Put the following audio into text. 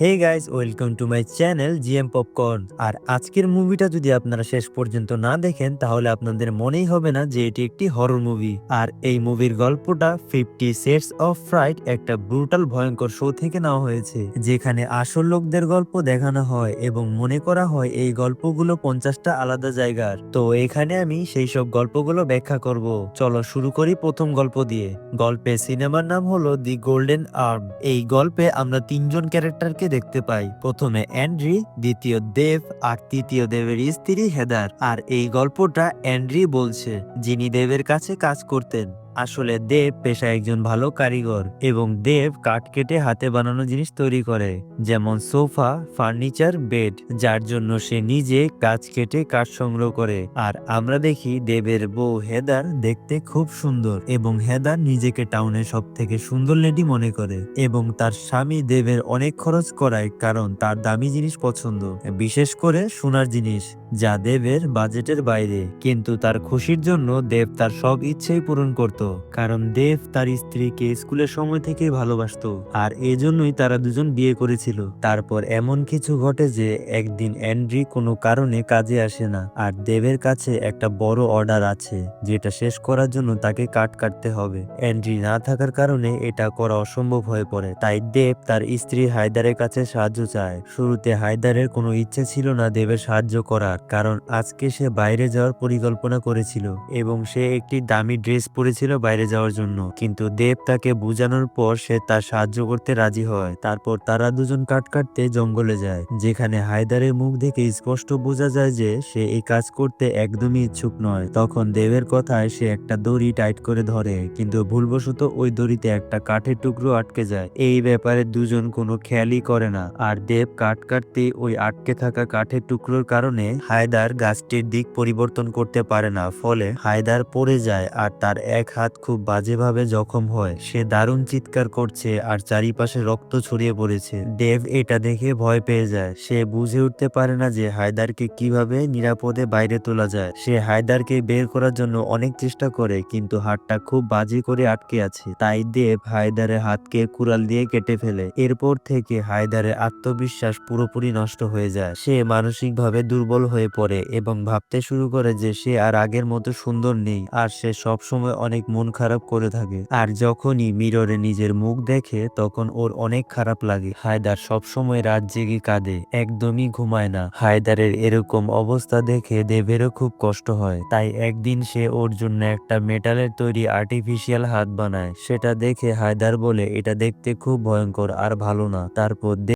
Hey guys, welcome to my channel GM popcorn. আর আজকের মুভিটা যদি আপনারা শেষ পর্যন্ত না দেখেন তাহলে আপনাদের মনেই হবে না যে এটি একটি হরর মুভি। আর এই মুভির গল্পটা 50 সেটস অফ ফ্রাইড, একটা ব্রুটাল ভয়ঙ্কর শো থেকে নেওয়া হয়েছে, যেখানে আসল লোকদের গল্প দেখানো হয় এবং মনে করা হয় এই গল্পগুলো 50টা আলাদা জায়গার। তো এখানে আমি সেই সব গল্পগুলো ব্যাখ্যা করব। চলো শুরু করি প্রথম গল্প দিয়ে। গল্পের সিনেমার নাম হলো দি গোল্ডেন আর্ম। এই গল্পে আমরা তিনজন ক্যারেক্টারকে দেখতে পাই। প্রথমে অ্যান্ড্রি, দ্বিতীয় দেব, আর তৃতীয় দেবের স্ত্রী হেদার। আর এই গল্পটা অ্যান্ড্রি বলছে, যিনি দেবের কাছে কাজ করতেন। আসলে দেব পেশায় একজন ভালো কারিগর এবং দেব কাঠ কেটে হাতে বানানো জিনিস তৈরি করে, যেমন সোফা, ফার্নিচার, বেড, যার জন্য সে নিজে গাছ কেটে কাঠ সংগ্রহ করে। আর আমরা দেখি দেবের বউ হেদার দেখতে খুব সুন্দর এবং হেদার নিজেকে টাউনের সব থেকে সুন্দর লেডি মনে করে এবং তার স্বামী দেবের অনেক খরচ করায়, কারণ তার দামি জিনিস পছন্দ, বিশেষ করে সোনার জিনিস, যা দেবের বাজেটের বাইরে। কিন্তু তার খুশির জন্য দেব তার সব ইচ্ছেই পূরণ করত, কারণ দেব তার স্ত্রীকে স্কুলের সময় থেকেই ভালোবাসতো আর এজন্যই তারা দুজন বিয়ে করেছিল। তারপর এমন কিছু ঘটে যে একদিন অ্যান্ড্রি কোনো কারণে কাজে আসে না, আর দেবের কাছে একটা বড় অর্ডার আছে যেটা শেষ করার জন্য তাকে কাট কাটতে হবে। অ্যান্ড্রি না থাকার কারণে এটা করা অসম্ভব হয়ে পড়ে, তাই দেব তার স্ত্রী হায়দারের কাছে সাহায্য চায়। শুরুতে হায়দারের কোনো ইচ্ছে ছিল না দেবের সাহায্য করার, কারণ আজকে সে বাইরে যাওয়ার পরিকল্পনা করেছিল এবং সে একটি দামি ড্রেস পরেছিল বাইরে যাওয়ার জন্য। কিন্তু দেব তাকে বোঝানোর পর সে তার সাহায্য করতে রাজি হয়। তারপর তারা দুজন কাট কাটতে জঙ্গলে যায়, যেখানে হায়দারের মুখ দেখে স্পষ্ট বোঝা যায় যে সে এই কাজ করতে একদমই ইচ্ছুক নয়। তখন দেবের কথায় সে একটা দড়ি টাইট করে ধরে, কিন্তু ভুলবশত ওই দড়িতে একটা কাঠের টুকরো আটকে যায়। এই ব্যাপারে দুজন কোনো খেয়ালই করে না, আর দেব কাট কাটতে ওই আটকে থাকা কাঠের টুকরোর কারণে হায়দার গাছটির দিক পরিবর্তন করতে পারে না, ফলে হায়দার পড়ে যায় আর তার এক হাত খুব বাজেভাবে জখম হয়। সে দারুণ চিৎকার করছে আর চারিপাশে রক্ত ছড়িয়ে পড়েছে। দেব এটা দেখে ভয় পেয়ে যায়। সে বুঝে উঠতে পারে না যে হায়দারকে কিভাবে নিরাপদে বাইরে তোলা যায়। সে হায়দারকে বের করার জন্য অনেক চেষ্টা করে, কিন্তু হাতটা খুব বাজে করে আটকে আছে। তাই দেব হায়দারের হাতকে কুড়াল দিয়ে কেটে ফেলে। এরপর থেকে হায়দারের আত্মবিশ্বাস পুরোপুরি নষ্ট হয়ে যায়। সে মানসিকভাবে দুর্বল হয়ে পড়ে এবং ভাবতে শুরু করে যে সে আর আগের মতো সুন্দর নেই, আর সে সবসময় অনেক মন খারাপ করে থাকে। আর যখনই মিররে নিজের মুখ দেখে তখন ওর অনেক খারাপ লাগে। হায়দার সবসময় রাত জেগে কাঁদে, একদমই ঘুমায় না। হায়দারের এরকম অবস্থা দেখে দেবেরও খুব কষ্ট হয়, তাই একদিন সে ওর জন্য একটা মেটালের তৈরি আর্টিফিশিয়াল হাত বানায়। সেটা দেখে হায়দার বলে, এটা দেখতে খুব ভয়ঙ্কর আর ভালো না। তারপর